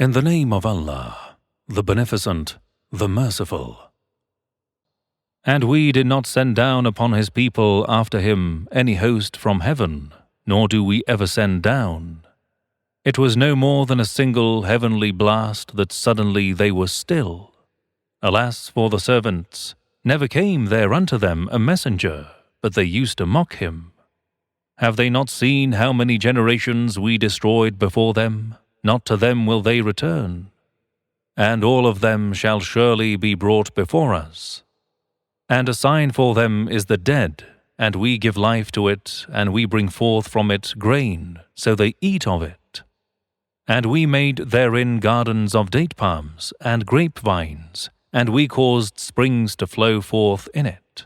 In the name of Allah, the Beneficent, the Merciful. And we did not send down upon his people after him any host from heaven, nor do we ever send down. It was no more than a single heavenly blast that suddenly they were still. Alas for the servants, never came there unto them a messenger, but they used to mock him. Have they not seen how many generations we destroyed before them? Not to them will they return. And all of them shall surely be brought before us. And a sign for them is the dead, and we give life to it, and we bring forth from it grain, so they eat of it. And we made therein gardens of date palms and grapevines, and we caused springs to flow forth in it,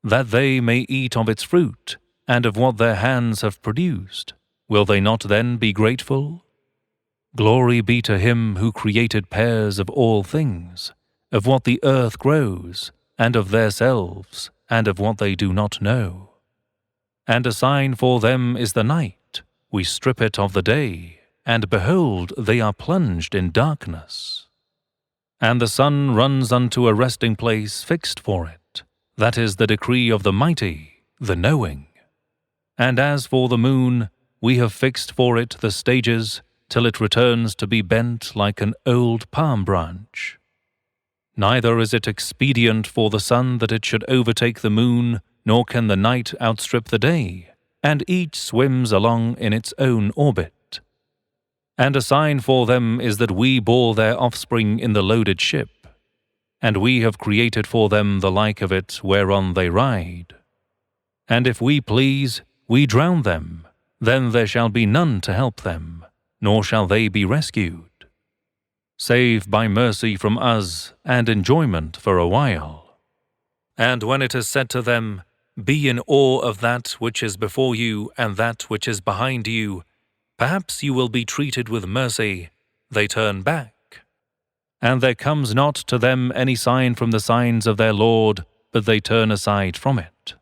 that they may eat of its fruit, and of what their hands have produced. Will they not then be grateful? Glory be to him who created pairs of all things, of what the earth grows, and of their selves, and of what they do not know. And a sign for them is the night, we strip it of the day, and behold, they are plunged in darkness. And the sun runs unto a resting place fixed for it, that is the decree of the mighty, the knowing. And as for the moon, we have fixed for it the stages, till it returns to be bent like an old palm branch. Neither is it expedient for the sun that it should overtake the moon, nor can the night outstrip the day, and each swims along in its own orbit. And a sign for them is that we bore their offspring in the loaded ship, and we have created for them the like of it whereon they ride. And if we please, we drown them, then there shall be none to help them, nor shall they be rescued, save by mercy from us and enjoyment for a while. And when it is said to them, be in awe of that which is before you and that which is behind you, perhaps you will be treated with mercy, they turn back. And there comes not to them any sign from the signs of their Lord, but they turn aside from it.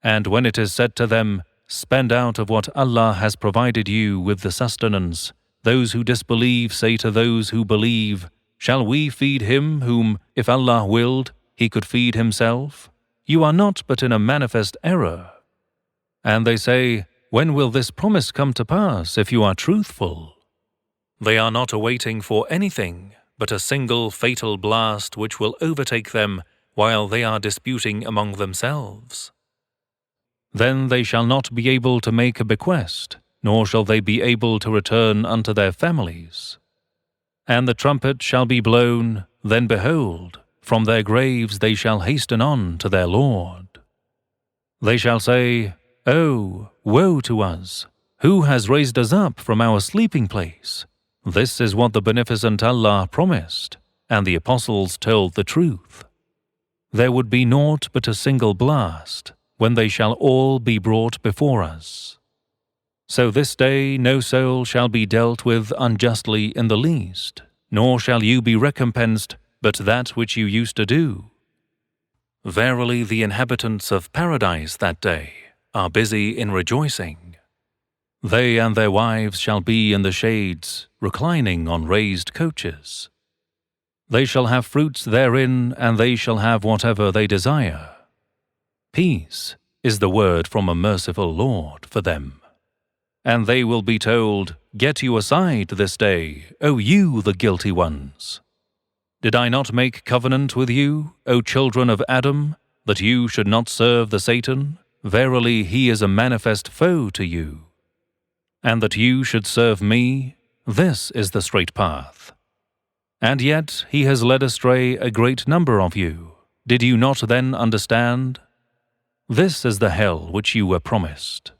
And when it is said to them, spend out of what Allah has provided you with the sustenance, those who disbelieve say to those who believe, shall we feed him whom, if Allah willed, he could feed himself? You are not but in a manifest error. And they say, when will this promise come to pass if you are truthful? They are not awaiting for anything but a single fatal blast which will overtake them while they are disputing among themselves. Then they shall not be able to make a bequest, nor shall they be able to return unto their families. And the trumpet shall be blown, then behold, from their graves they shall hasten on to their Lord. They shall say, oh, woe to us! Who has raised us up from our sleeping place? This is what the Beneficent Allah promised, and the apostles told the truth. There would be naught but a single blast, when they shall all be brought before us. So this day no soul shall be dealt with unjustly in the least, nor shall you be recompensed but that which you used to do. Verily the inhabitants of paradise that day are busy in rejoicing. They and their wives shall be in the shades, reclining on raised coaches. They shall have fruits therein, and they shall have whatever they desire. Peace is the word from a merciful Lord for them. And they will be told, get you aside this day, O you the guilty ones. Did I not make covenant with you, O children of Adam, that you should not serve the Satan? Verily he is a manifest foe to you. And that you should serve me, this is the straight path. And yet he has led astray a great number of you. Did you not then understand? This is the hell which you were promised.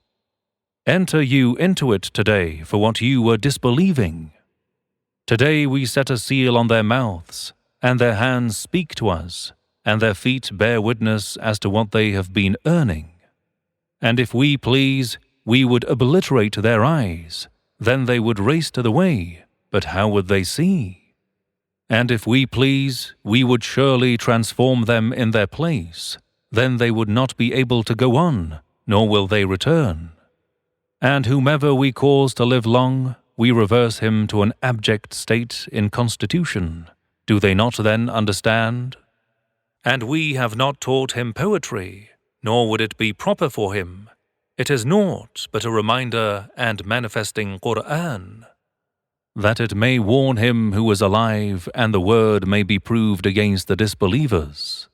Enter you into it today for what you were disbelieving. Today we set a seal on their mouths, and their hands speak to us, and their feet bear witness as to what they have been earning. And if we please, we would obliterate their eyes, then they would race to the way, but how would they see? And if we please, we would surely transform them in their place, then they would not be able to go on, nor will they return. And whomever we cause to live long, we reverse him to an abject state in constitution. Do they not then understand? And we have not taught him poetry, nor would it be proper for him. It is naught but a reminder and manifesting Quran, that it may warn him who is alive, and the word may be proved against the disbelievers.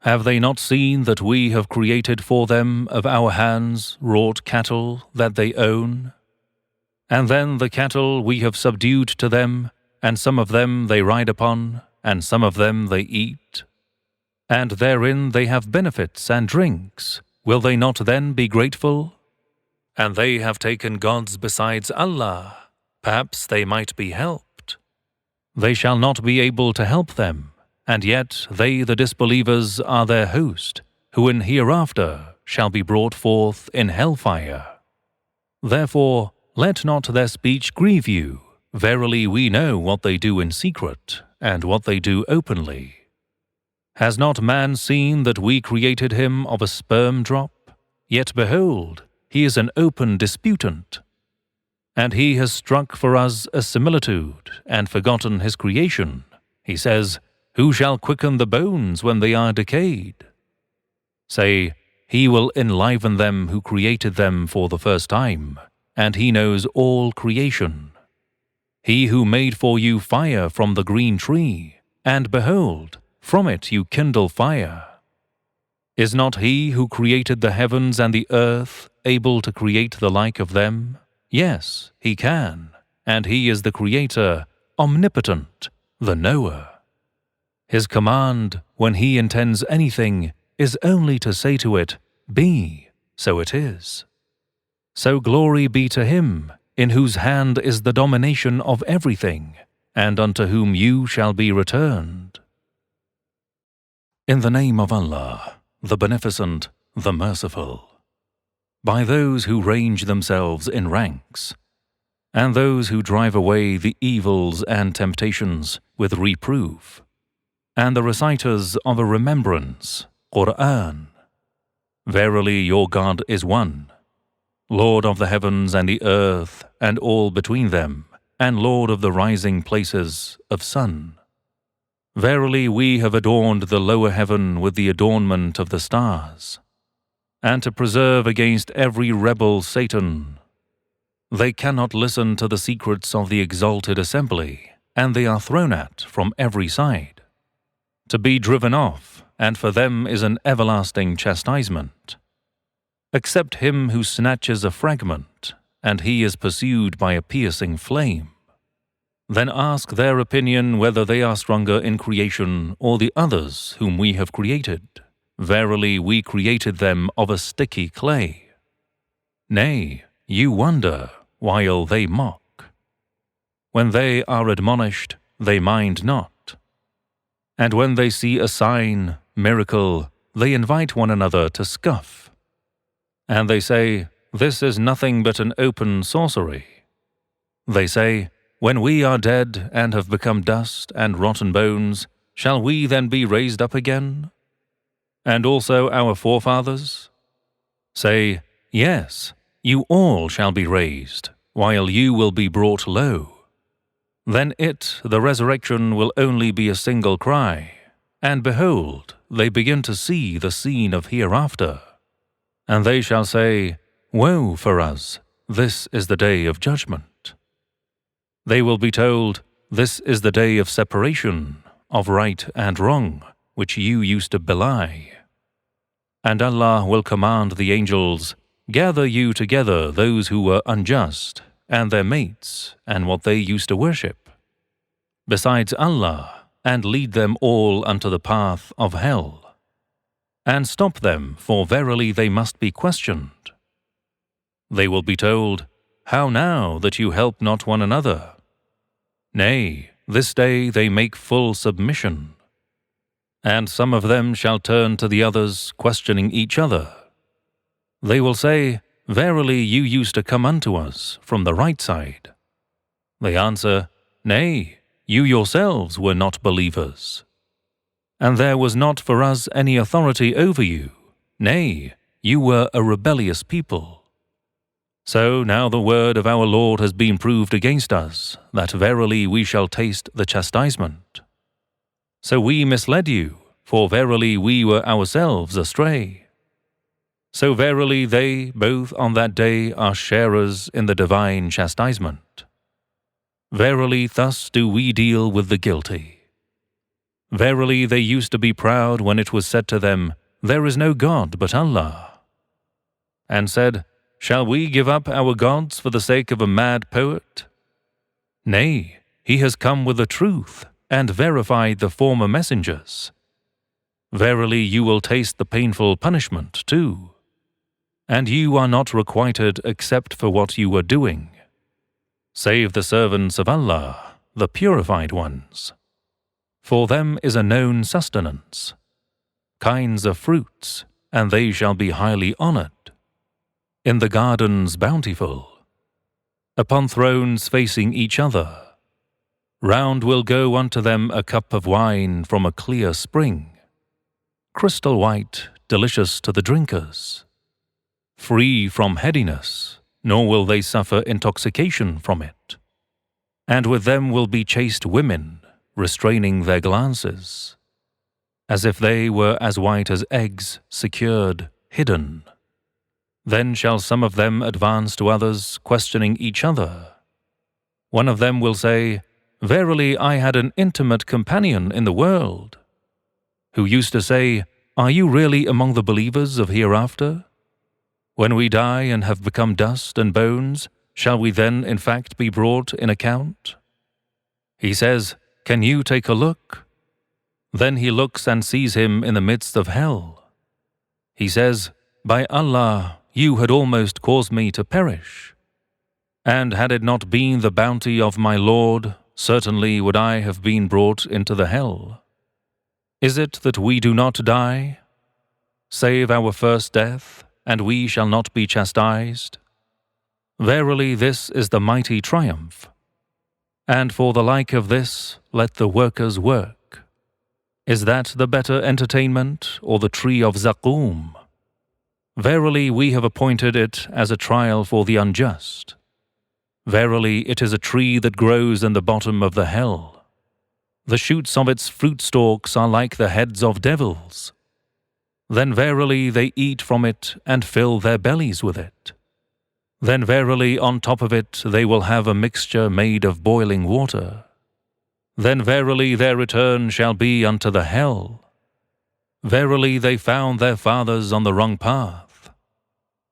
Have they not seen that we have created for them of our hands wrought cattle that they own? And then the cattle we have subdued to them, and some of them they ride upon, and some of them they eat. And therein they have benefits and drinks. Will they not then be grateful? And they have taken gods besides Allah. Perhaps they might be helped. They shall not be able to help them, and yet they, the disbelievers, are their host, who in hereafter shall be brought forth in hellfire. Therefore, let not their speech grieve you. Verily we know what they do in secret, and what they do openly. Has not man seen that we created him of a sperm drop? Yet behold, he is an open disputant. And he has struck for us a similitude, and forgotten his creation. He says, who shall quicken the bones when they are decayed? Say, he will enliven them who created them for the first time, and he knows all creation. He who made for you fire from the green tree, and behold, from it you kindle fire. Is not he who created the heavens and the earth able to create the like of them? Yes, he can, and he is the Creator, omnipotent, the Knower. His command, when he intends anything, is only to say to it, be, so it is. So glory be to him, in whose hand is the domination of everything, and unto whom you shall be returned. In the name of Allah, the Beneficent, the Merciful. By those who range themselves in ranks, and those who drive away the evils and temptations with reproof, and the reciters of a remembrance, Quran. Verily your God is one, Lord of the heavens and the earth and all between them, and Lord of the rising places of sun. Verily we have adorned the lower heaven with the adornment of the stars, and to preserve against every rebel Satan. They cannot listen to the secrets of the exalted assembly, and they are thrown at from every side, to be driven off, and for them is an everlasting chastisement. Except him who snatches a fragment, and he is pursued by a piercing flame. Then ask their opinion whether they are stronger in creation or the others whom we have created. Verily we created them of a sticky clay. Nay, you wonder while they mock. When they are admonished, they mind not. And when they see a sign, miracle, they invite one another to scoff. And they say, this is nothing but an open sorcery. They say, when we are dead and have become dust and rotten bones, shall we then be raised up again? And also our forefathers? Say, yes, you all shall be raised, while you will be brought low. Then it, the resurrection, will only be a single cry, and behold, they begin to see the scene of hereafter. And they shall say, woe for us, this is the day of judgment. They will be told, this is the day of separation, of right and wrong, which you used to belie. And Allah will command the angels, gather you together those who were unjust, and their mates, and what they used to worship, besides Allah, and lead them all unto the path of hell. And stop them, for verily they must be questioned. They will be told, how now that you help not one another? Nay, this day they make full submission. And some of them shall turn to the others, questioning each other. They will say, verily you used to come unto us from the right side. They answer, nay, you yourselves were not believers. And there was not for us any authority over you. Nay, you were a rebellious people. So now the word of our Lord has been proved against us, that verily we shall taste the chastisement. So we misled you, for verily we were ourselves astray. So verily they both on that day are sharers in the divine chastisement. Verily thus do we deal with the guilty. Verily they used to be proud when it was said to them, There is no God but Allah. And said, Shall we give up our gods for the sake of a mad poet? Nay, he has come with the truth and verified the former messengers. Verily you will taste the painful punishment too. And you are not requited except for what you were doing, save the servants of Allah, the purified ones. For them is a known sustenance, kinds of fruits, and they shall be highly honored. In the gardens bountiful, upon thrones facing each other. Round will go unto them a cup of wine from a clear spring, crystal white, delicious to the drinkers, free from headiness, nor will they suffer intoxication from it. And with them will be chaste women, restraining their glances, as if they were as white as eggs, secured, hidden. Then shall some of them advance to others, questioning each other. One of them will say, Verily I had an intimate companion in the world, who used to say, Are you really among the believers of hereafter? When we die and have become dust and bones, shall we then in fact be brought in account? He says, Can you take a look? Then he looks and sees him in the midst of hell. He says, By Allah, you had almost caused me to perish. And had it not been the bounty of my Lord, certainly would I have been brought into the hell. Is it that we do not die, save our first death, and we shall not be chastised? Verily this is the mighty triumph. And for the like of this, let the workers work. Is that the better entertainment, or the tree of Zaqum? Verily we have appointed it as a trial for the unjust. Verily it is a tree that grows in the bottom of the hell. The shoots of its fruit stalks are like the heads of devils. Then verily they eat from it and fill their bellies with it. Then verily on top of it they will have a mixture made of boiling water. Then verily their return shall be unto the hell. Verily they found their fathers on the wrong path.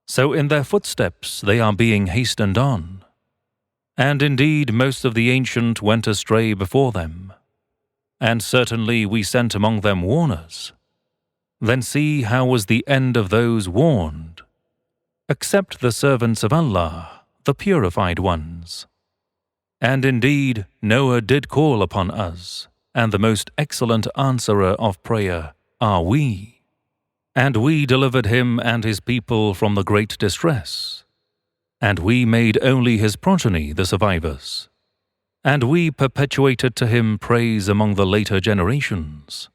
So in their footsteps they are being hastened on. And indeed most of the ancient went astray before them. And certainly we sent among them warners. Then see how was the end of those warned, except the servants of Allah, the purified ones. And indeed Noah did call upon us, and the most excellent answerer of prayer are we. And we delivered him and his people from the great distress. And we made only his progeny the survivors. And we perpetuated to him praise among the later generations.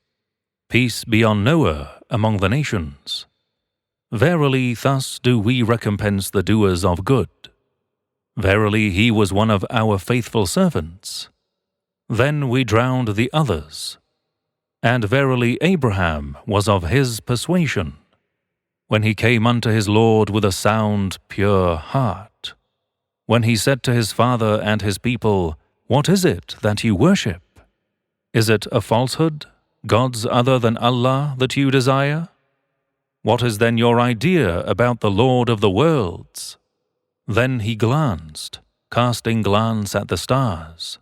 Peace be on Noah among the nations. Verily thus do we recompense the doers of good. Verily he was one of our faithful servants. Then we drowned the others. And verily Abraham was of his persuasion, when he came unto his Lord with a sound, pure heart. When he said to his father and his people, What is it that you worship? Is it a falsehood, gods other than Allah that you desire? What is then your idea about the Lord of the worlds? Then he glanced, casting glance at the stars.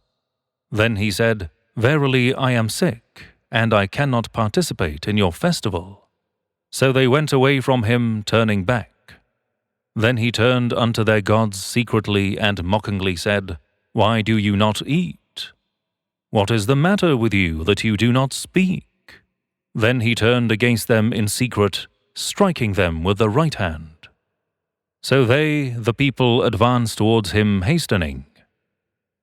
Then he said, Verily I am sick, and I cannot participate in your festival. So they went away from him, turning back. Then he turned unto their gods secretly and mockingly said, Why do you not eat? What is the matter with you that you do not speak? Then he turned against them in secret, striking them with the right hand. So they, the people, advanced towards him hastening.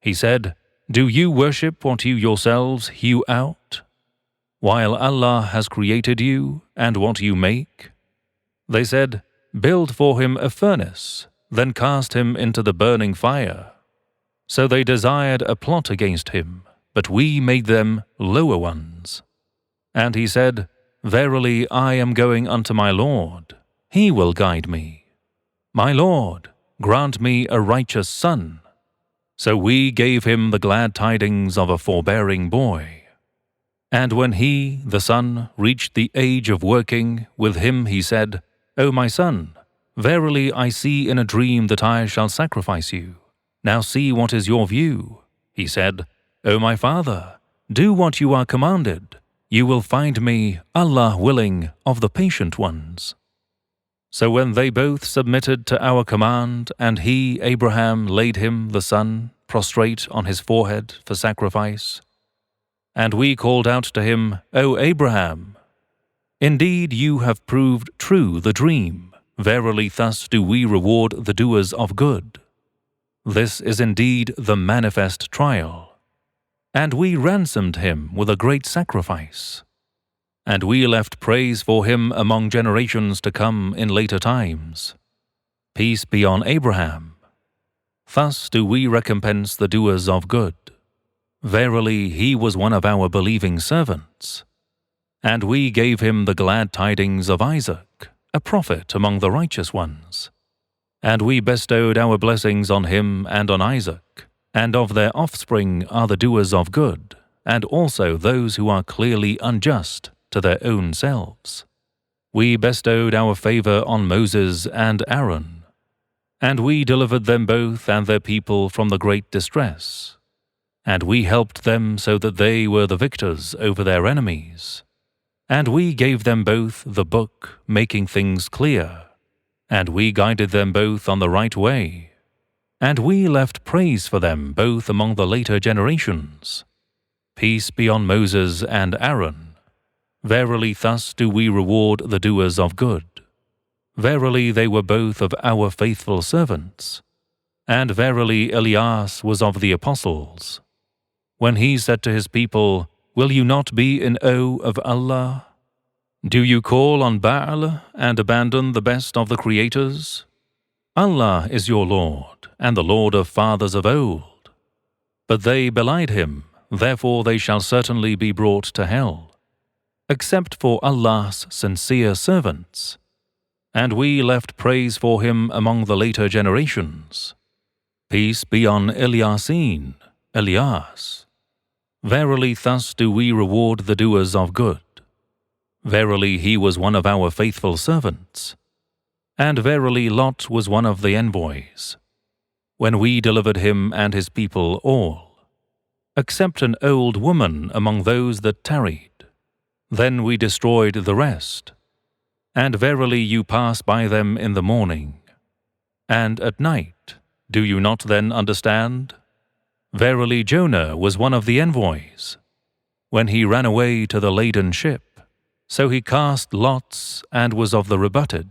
He said, Do you worship what you yourselves hew out, while Allah has created you and what you make? They said, Build for him a furnace, then cast him into the burning fire. So they desired a plot against him, but we made them lower ones. And he said, Verily I am going unto my Lord. He will guide me. My Lord, grant me a righteous son. So we gave him the glad tidings of a forbearing boy. And when he, the son, reached the age of working, with him he said, O my son, verily I see in a dream that I shall sacrifice you. Now see what is your view. He said, O my father, do what you are commanded. You will find me, Allah willing, of the patient ones. So when they both submitted to our command, and he, Abraham, laid him, the son, prostrate on his forehead for sacrifice, and we called out to him, O Abraham, indeed you have proved true the dream. Verily thus do we reward the doers of good. This is indeed the manifest trial. And we ransomed him with a great sacrifice. And we left praise for him among generations to come in later times. Peace be on Abraham. Thus do we recompense the doers of good. Verily he was one of our believing servants. And we gave him the glad tidings of Isaac, a prophet among the righteous ones. And we bestowed our blessings on him and on Isaac, and of their offspring are the doers of good, and also those who are clearly unjust to their own selves. We bestowed our favor on Moses and Aaron, and we delivered them both and their people from the great distress, and we helped them so that they were the victors over their enemies, and we gave them both the book, making things clear, and we guided them both on the right way, and we left praise for them both among the later generations. Peace be on Moses and Aaron. Verily thus do we reward the doers of good. Verily they were both of our faithful servants. And verily Elias was of the apostles. When he said to his people, Will you not be in awe of Allah? Do you call on Baal and abandon the best of the creators? Allah is your Lord, and the Lord of fathers of old. But they belied him, therefore they shall certainly be brought to hell, except for Allah's sincere servants. And we left praise for him among the later generations. Peace be on Yaseen, Elias. Verily thus do we reward the doers of good. Verily he was one of our faithful servants. And verily Lot was one of the envoys, when we delivered him and his people all, except an old woman among those that tarried. Then we destroyed the rest. And verily you pass by them in the morning, and at night. Do you not then understand? Verily Jonah was one of the envoys, when he ran away to the laden ship. So he cast lots and was of the rebutted.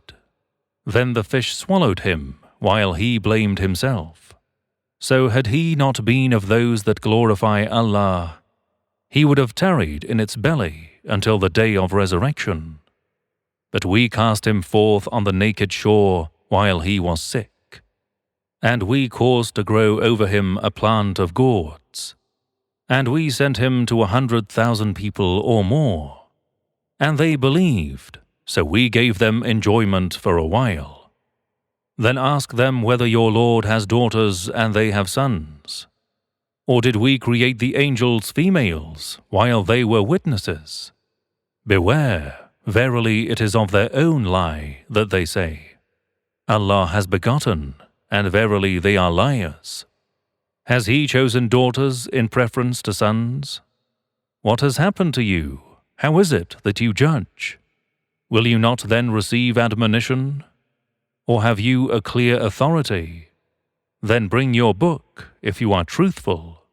Then the fish swallowed him, while he blamed himself. So had he not been of those that glorify Allah, he would have tarried in its belly until the day of resurrection. But we cast him forth on the naked shore while he was sick. And we caused to grow over him a plant of gourds. And we sent him to 100,000 people or more. And they believed, so we gave them enjoyment for a while. Then ask them whether your Lord has daughters and they have sons. Or did we create the angels females while they were witnesses? Beware, verily it is of their own lie that they say, Allah has begotten, and verily they are liars. Has he chosen daughters in preference to sons? What has happened to you? How is it that you judge? Will you not then receive admonition? Or have you a clear authority? Then bring your book, if you are truthful.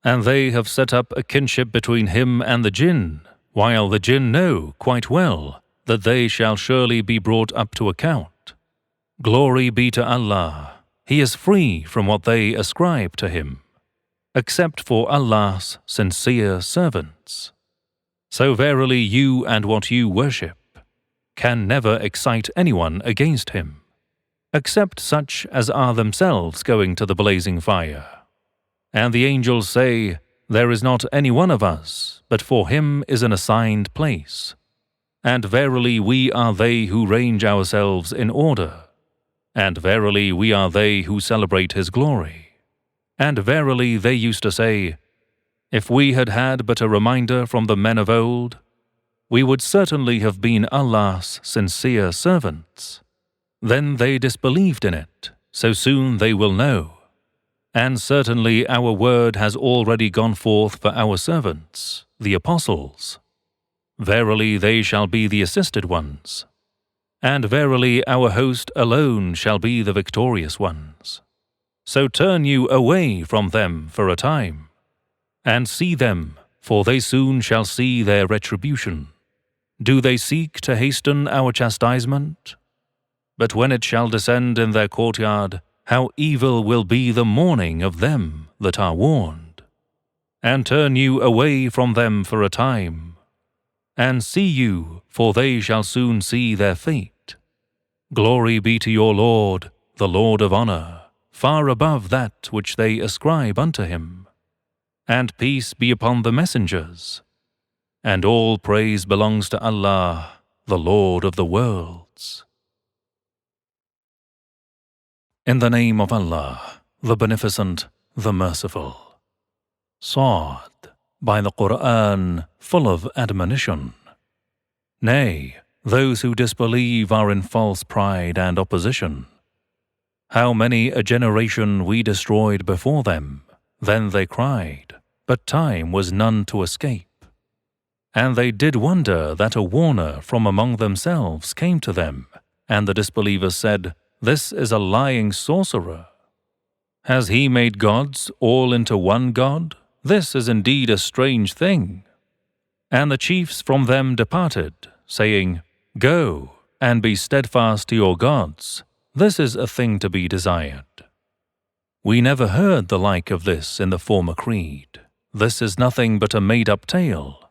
And they have set up a kinship between him and the jinn, while the jinn know quite well that they shall surely be brought up to account. Glory be to Allah, He is free from what they ascribe to Him, except for Allah's sincere servants. So verily you and what you worship can never excite anyone against Him, except such as are themselves going to the blazing fire. And the angels say, There is not any one of us, but for him is an assigned place. And verily we are they who range ourselves in order. And verily we are they who celebrate his glory. And verily they used to say, If we had had but a reminder from the men of old, we would certainly have been Allah's sincere servants. Then they disbelieved in it, so soon they will know. And certainly our word has already gone forth for our servants, the apostles. Verily they shall be the assisted ones. And verily our host alone shall be the victorious ones. So turn you away from them for a time, and see them, for they soon shall see their retribution. Do they seek to hasten our chastisement? But when it shall descend in their courtyard, how evil will be the mourning of them that are warned. And turn you away from them for a time, and see you, for they shall soon see their fate. Glory be to your Lord, the Lord of honor, far above that which they ascribe unto him. And peace be upon the messengers. And all praise belongs to Allah, the Lord of the worlds. In the name of Allah, the Beneficent, the Merciful. Sad, by the Quran, full of admonition. Nay, those who disbelieve are in false pride and opposition. How many a generation we destroyed before them, then they cried, but time was none to escape. And they did wonder that a warner from among themselves came to them, and the disbelievers said, This is a lying sorcerer. Has he made gods all into one god? This is indeed a strange thing. And the chiefs from them departed, saying, Go, and be steadfast to your gods. This is a thing to be desired. We never heard the like of this in the former creed. This is nothing but a made-up tale.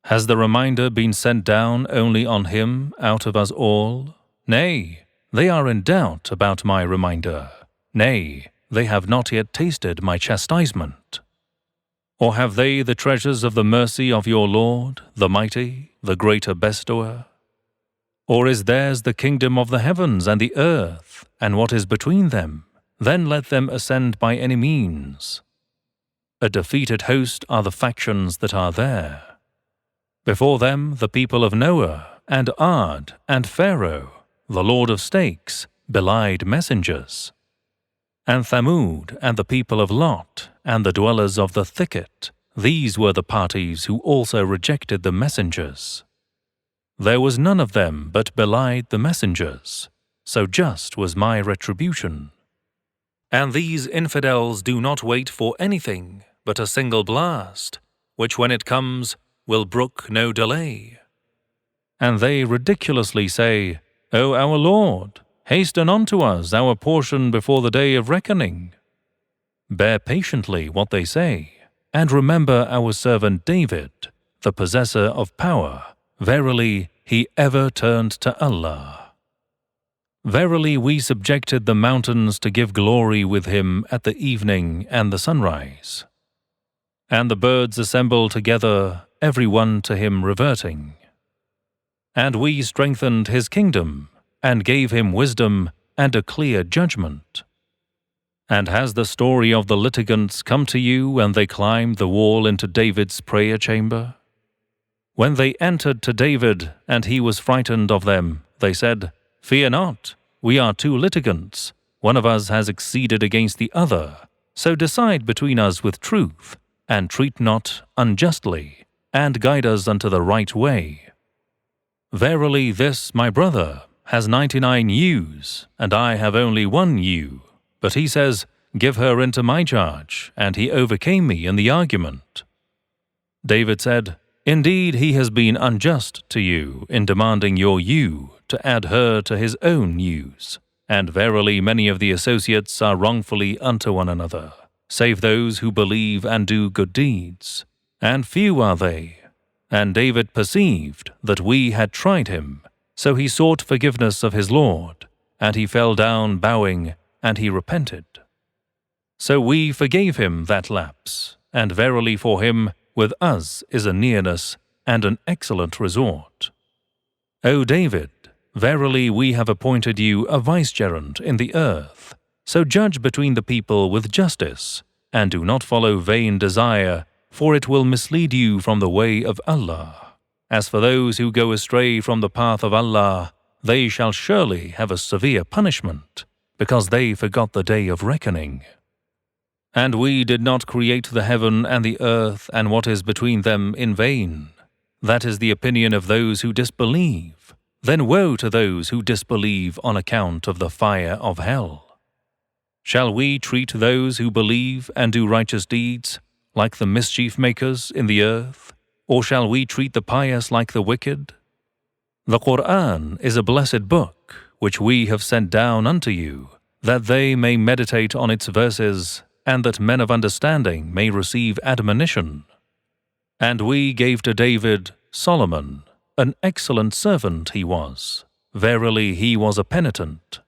Has the reminder been sent down only on him out of us all? Nay, they are in doubt about my reminder. Nay, they have not yet tasted my chastisement. Or have they the treasures of the mercy of your Lord, the Mighty, the Greater Bestower? Or is theirs the kingdom of the heavens and the earth, and what is between them? Then let them ascend by any means. A defeated host are the factions that are there. Before them the people of Noah, and Ad, and Pharaoh, the Lord of Stakes, belied messengers. And Thamud, and the people of Lot, and the dwellers of the thicket, these were the parties who also rejected the messengers. There was none of them but belied the messengers, so just was my retribution. And these infidels do not wait for anything but a single blast, which when it comes will brook no delay. And they ridiculously say, O our Lord, hasten unto us our portion before the day of reckoning. Bear patiently what they say, and remember our servant David, the possessor of power. Verily, he ever turned to Allah. Verily, we subjected the mountains to give glory with him at the evening and the sunrise. And the birds assemble together, every one to him reverting. And we strengthened his kingdom, and gave him wisdom and a clear judgment. And has the story of the litigants come to you when they climbed the wall into David's prayer chamber? When they entered to David, and he was frightened of them, they said, Fear not, we are two litigants. One of us has exceeded against the other. So decide between us with truth, and treat not unjustly, and guide us unto the right way. Verily this, my brother, has 99 ewes, and I have only 1 ewe. But he says, Give her into my charge, and he overcame me in the argument. David said, Indeed, he has been unjust to you in demanding your ewe to add her to his own ewes. And verily many of the associates are wrongfully unto one another, save those who believe and do good deeds. And few are they. And David perceived that we had tried him, so he sought forgiveness of his Lord, and he fell down bowing, and he repented. So we forgave him that lapse, and verily for him with us is a nearness and an excellent resort. O David, verily we have appointed you a vicegerent in the earth, so judge between the people with justice, and do not follow vain desire, for it will mislead you from the way of Allah. As for those who go astray from the path of Allah, they shall surely have a severe punishment, because they forgot the day of reckoning. And we did not create the heaven and the earth and what is between them in vain. That is the opinion of those who disbelieve. Then woe to those who disbelieve on account of the fire of hell. Shall we treat those who believe and do righteous deeds like the mischief makers in the earth, or shall we treat the pious like the wicked? The Quran is a blessed book which we have sent down unto you, that they may meditate on its verses, and that men of understanding may receive admonition. And we gave to David Solomon, an excellent servant he was. Verily he was a penitent.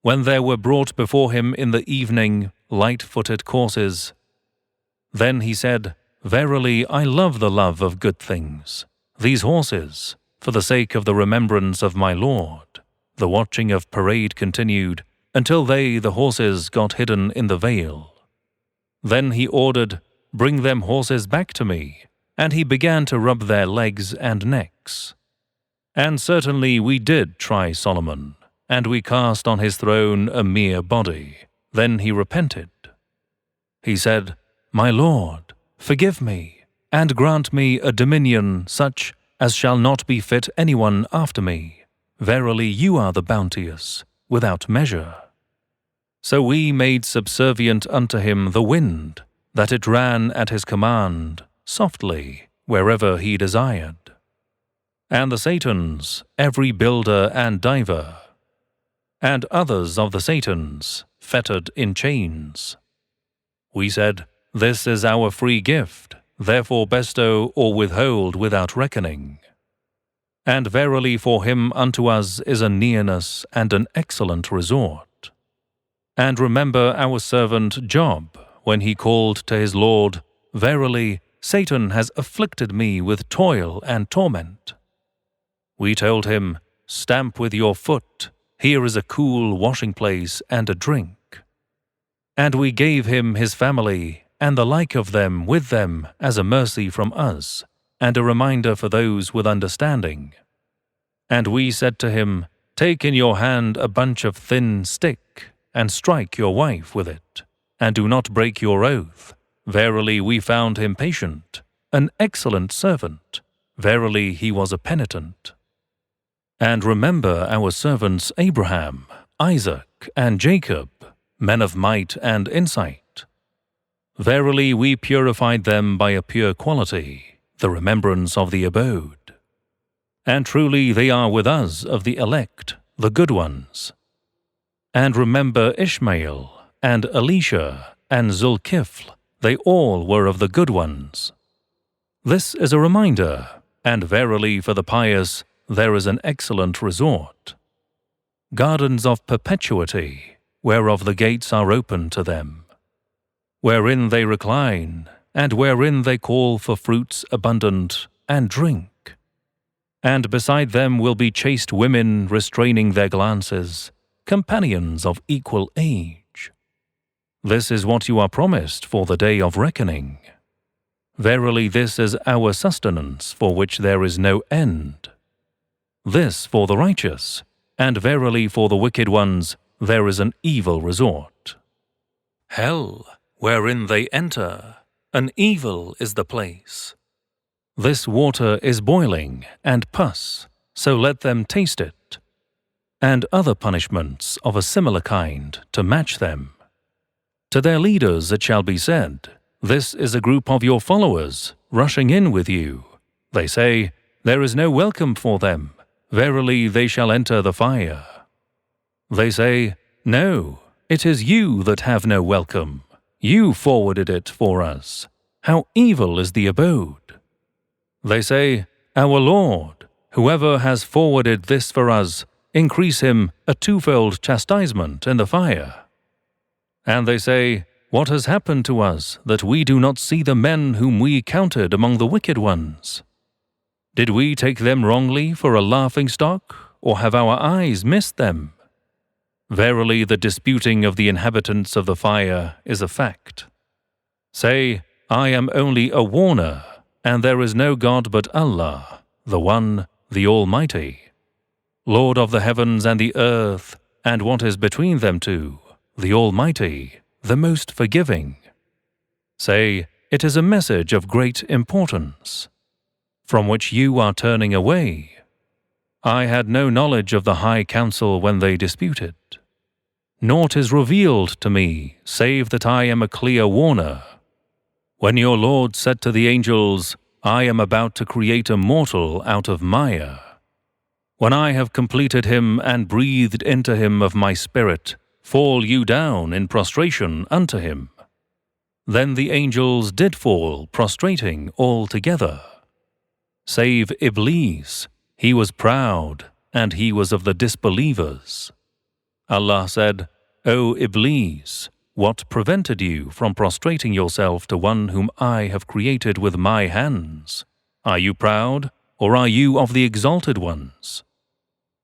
When there were brought before him in the evening light-footed coursers, then he said, Verily I love the love of good things, these horses, for the sake of the remembrance of my Lord. The watching of parade continued, until they, the horses, got hidden in the veil. Then he ordered, Bring them horses back to me, and he began to rub their legs and necks. And certainly we did try Solomon, and we cast on his throne a mere body. Then he repented. He said, My Lord, forgive me, and grant me a dominion such as shall not befit anyone after me. Verily you are the bounteous, without measure. So we made subservient unto him the wind, that it ran at his command, softly, wherever he desired. And the Satans, every builder and diver, and others of the Satans, fettered in chains. We said, This is our free gift, therefore bestow or withhold without reckoning. And verily for him unto us is a nearness and an excellent resort. And remember our servant Job, when he called to his Lord, Verily, Satan has afflicted me with toil and torment. We told him, Stamp with your foot, here is a cool washing place and a drink. And we gave him his family, and the like of them with them as a mercy from us, and a reminder for those with understanding. And we said to him, Take in your hand a bunch of thin stick, and strike your wife with it, and do not break your oath. Verily we found him patient, an excellent servant. Verily he was a penitent. And remember our servants Abraham, Isaac, and Jacob, men of might and insight. Verily we purified them by a pure quality, the remembrance of the abode. And truly they are with us of the elect, the good ones. And remember Ishmael, and Elisha, and Zulkifl, they all were of the good ones. This is a reminder, and verily for the pious there is an excellent resort. Gardens of perpetuity, whereof the gates are open to them, wherein they recline, and wherein they call for fruits abundant, and drink. And beside them will be chaste women restraining their glances, companions of equal age. This is what you are promised for the day of reckoning. Verily this is our sustenance for which there is no end. This for the righteous, and verily for the wicked ones there is an evil resort. Hell, wherein they enter, an evil is the place. This water is boiling and pus, so let them taste it. And other punishments of a similar kind to match them. To their leaders it shall be said, This is a group of your followers, rushing in with you. They say, There is no welcome for them. Verily they shall enter the fire. They say, No, it is you that have no welcome. You forwarded it for us. How evil is the abode. They say, Our Lord, whoever has forwarded this for us, increase him a twofold chastisement in the fire. And they say, what has happened to us that we do not see the men whom we counted among the wicked ones? Did we take them wrongly for a laughingstock, or have our eyes missed them? Verily, the disputing of the inhabitants of the fire is a fact. Say, I am only a warner, and there is no God but Allah, the One, the Almighty, Lord of the heavens and the earth, and what is between them two, the Almighty, the most forgiving. Say, it is a message of great importance, from which you are turning away. I had no knowledge of the High Council when they disputed. Naught is revealed to me, save that I am a clear warner. When your Lord said to the angels, I am about to create a mortal out of mire. When I have completed him and breathed into him of my spirit, fall you down in prostration unto him. Then the angels did fall, prostrating all together. Save Iblis, he was proud, and he was of the disbelievers. Allah said, O Iblis, what prevented you from prostrating yourself to one whom I have created with my hands? Are you proud, or are you of the exalted ones?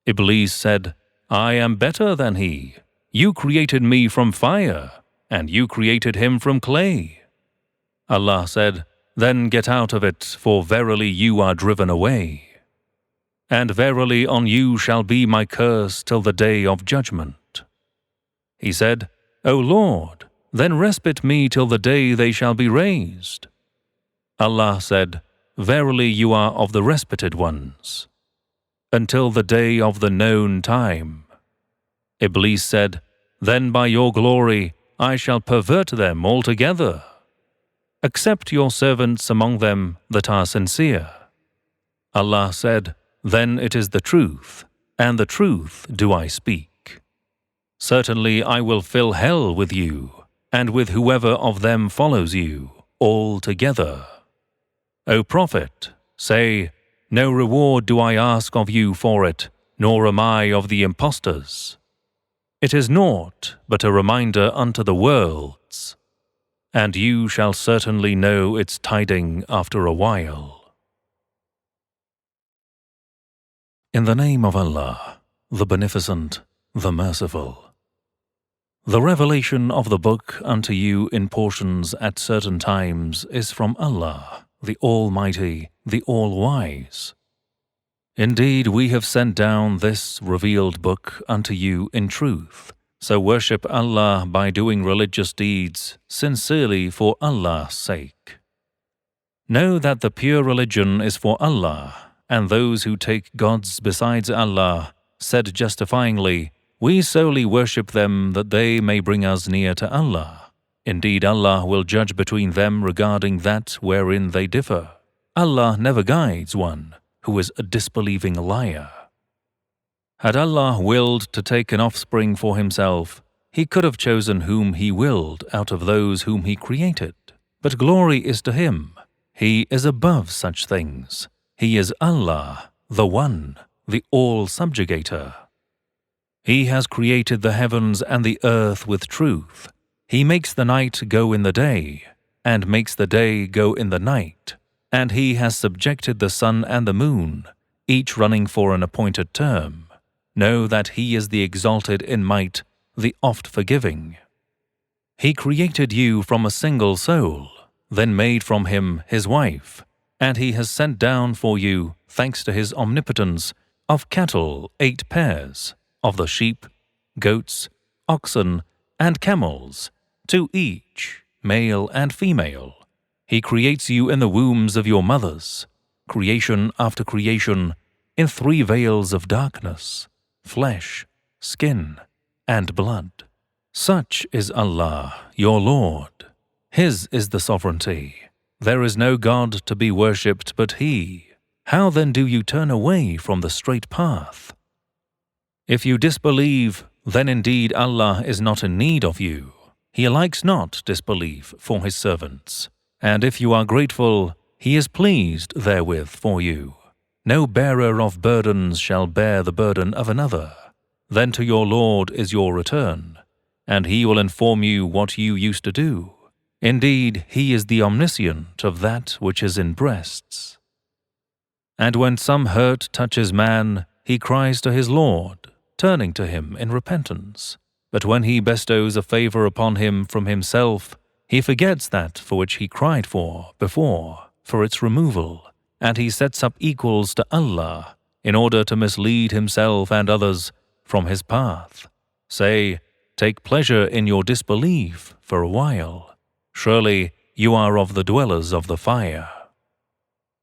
Iblis said, I am better than he. You created me from fire, and you created him from clay. Allah said, then get out of it, for verily you are driven away. And verily on you shall be my curse till the day of judgment. He said, O Lord, then respite me till the day they shall be raised. Allah said, verily you are of the respited ones, until the day of the known time. Iblis said, then by your glory I shall pervert them altogether. Accept your servants among them that are sincere. Allah said, then it is the truth, and the truth do I speak. Certainly I will fill hell with you, and with whoever of them follows you, all together. O Prophet, say, no reward do I ask of you for it, nor am I of the impostors. It is naught but a reminder unto the worlds, and you shall certainly know its tiding after a while. In the name of Allah, the Beneficent, the Merciful. The revelation of the book unto you in portions at certain times is from Allah, the Almighty, the All-Wise. Indeed, we have sent down this revealed book unto you in truth, so worship Allah by doing religious deeds sincerely for Allah's sake. Know that the pure religion is for Allah, and those who take gods besides Allah said justifyingly, we solely worship them that they may bring us near to Allah. Indeed, Allah will judge between them regarding that wherein they differ. Allah never guides one who is a disbelieving liar. Had Allah willed to take an offspring for himself, he could have chosen whom he willed out of those whom he created. But glory is to him. He is above such things. He is Allah, the One, the All-Subjugator. He has created the heavens and the earth with truth. He makes the night go in the day, and makes the day go in the night. And he has subjected the sun and the moon, each running for an appointed term. Know that he is the exalted in might, the oft-forgiving. He created you from a single soul, then made from him his wife, and he has sent down for you, thanks to his omnipotence, of cattle 8 pairs, of the sheep, goats, oxen, and camels, 2 each, male and female. He creates you in the wombs of your mothers, creation after creation, in 3 veils of darkness, flesh, skin, and blood. Such is Allah, your Lord. His is the sovereignty. There is no God to be worshipped but He. How then do you turn away from the straight path? If you disbelieve, then indeed Allah is not in need of you. He likes not disbelief for His servants. And if you are grateful, He is pleased therewith for you. no bearer of burdens shall bear the burden of another. Then to your Lord is your return, and He will inform you what you used to do. Indeed, He is the omniscient of that which is in breasts. And when some hurt touches man, he cries to his Lord, turning to Him in repentance. But when He bestows a favor upon him from Himself, he forgets that for which he cried for before, for its removal, and he sets up equals to Allah in order to mislead himself and others from His path. Say, take pleasure in your disbelief for a while. Surely you are of the dwellers of the fire.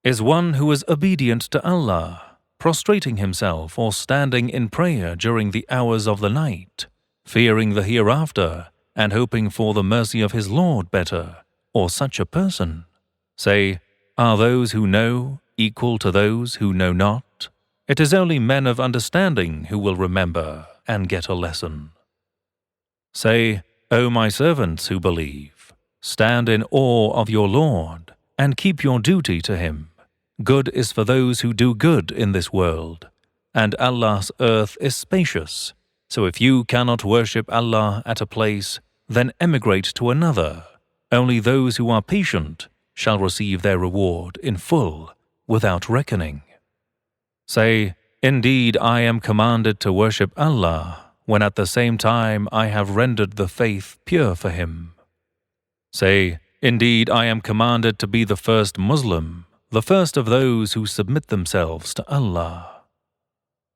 Is one who is obedient to Allah, prostrating himself or standing in prayer during the hours of the night, fearing the hereafter and hoping for the mercy of his Lord better, or such a person? Say, are those who know equal to those who know not? It is only men of understanding who will remember and get a lesson. Say, O my servants who believe, stand in awe of your Lord and keep your duty to Him. Good is for those who do good in this world, and Allah's earth is spacious. So if you cannot worship Allah at a place, then emigrate to another. Only those who are patient shall receive their reward in full, without reckoning. Say, indeed I am commanded to worship Allah, when at the same time I have rendered the faith pure for Him. Say, indeed I am commanded to be the first Muslim, the first of those who submit themselves to Allah.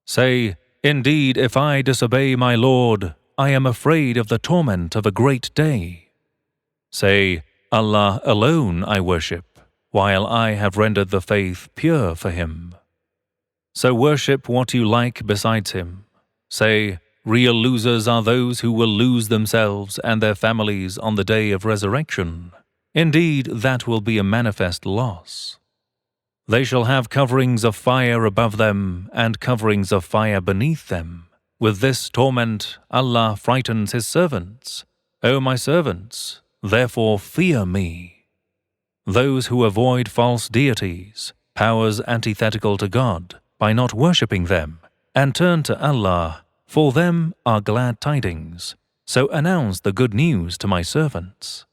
Say, indeed if I disobey my Lord, I am afraid of the torment of a great day. Say, Allah alone I worship, while I have rendered the faith pure for Him. So worship what you like besides Him. Say, real losers are those who will lose themselves and their families on the day of resurrection. Indeed, that will be a manifest loss. They shall have coverings of fire above them and coverings of fire beneath them. With this torment, Allah frightens His servants. O my servants, therefore fear me. Those who avoid false deities, powers antithetical to God, by not worshipping them, and turn to Allah, for them are glad tidings. So announce the good news to my servants.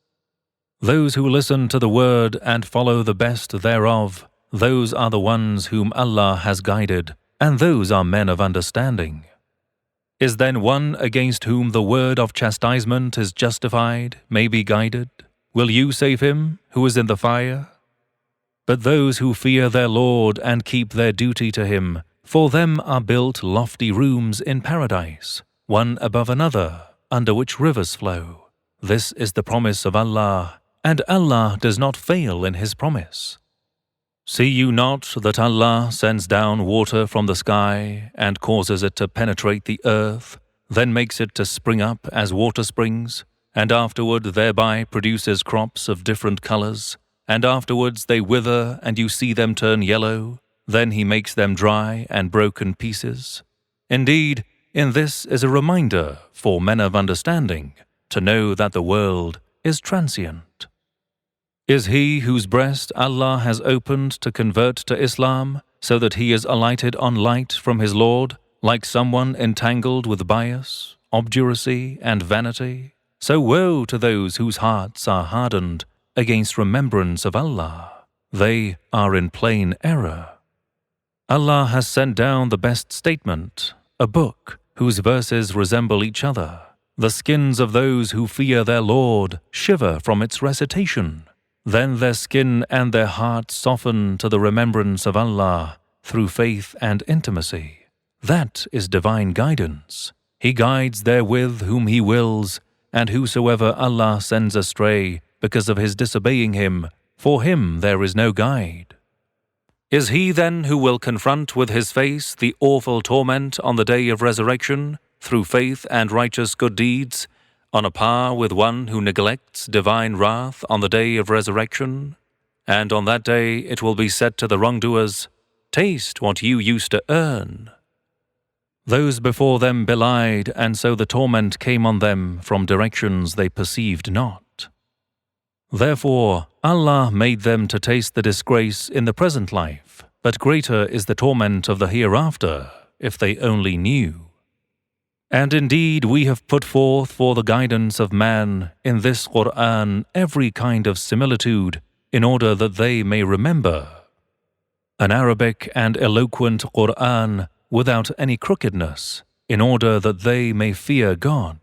Those who listen to the word and follow the best thereof, those are the ones whom Allah has guided, and those are men of understanding. Is then one against whom the word of chastisement is justified, may be guided? Will you save him who is in the fire? But those who fear their Lord and keep their duty to Him, for them are built lofty rooms in paradise, one above another, under which rivers flow. This is the promise of Allah, and Allah does not fail in His promise. See you not that Allah sends down water from the sky and causes it to penetrate the earth, then makes it to spring up as water springs, and afterward thereby produces crops of different colors, and afterwards they wither and you see them turn yellow, then He makes them dry and broken pieces? Indeed, in this is a reminder for men of understanding to know that the world is transient. Is he whose breast Allah has opened to convert to Islam, so that he is alighted on light from his Lord, like someone entangled with bias, obduracy, and vanity? So woe to those whose hearts are hardened against remembrance of Allah. They are in plain error. Allah has sent down the best statement, a book whose verses resemble each other. The skins of those who fear their Lord shiver from its recitation. Then their skin and their heart soften to the remembrance of Allah through faith and intimacy. That is divine guidance. He guides therewith whom He wills, and whosoever Allah sends astray because of his disobeying Him, for him there is no guide. Is he then who will confront with his face the awful torment on the day of resurrection through faith and righteous good deeds, on a par with one who neglects divine wrath on the day of resurrection? And on that day it will be said to the wrongdoers, taste what you used to earn. Those before them belied, and so the torment came on them from directions they perceived not. Therefore Allah made them to taste the disgrace in the present life, but greater is the torment of the hereafter, if they only knew. And indeed we have put forth for the guidance of man in this Quran every kind of similitude in order that they may remember. An Arabic and eloquent Quran without any crookedness, in order that they may fear God.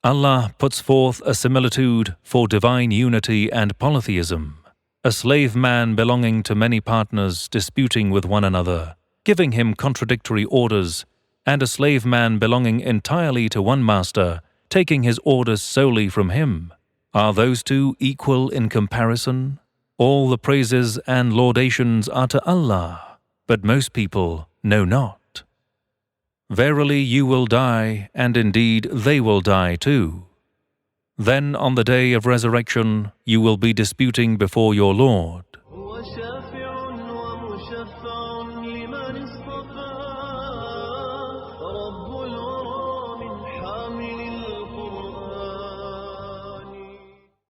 Allah puts forth a similitude for divine unity and polytheism, a slave man belonging to many partners disputing with one another, giving him contradictory orders, and a slave man belonging entirely to one master, taking his orders solely from him. Are those two equal in comparison? All the praises and laudations are to Allah, but most people know not. Verily you will die, and indeed they will die too. Then on the day of resurrection you will be disputing before your Lord.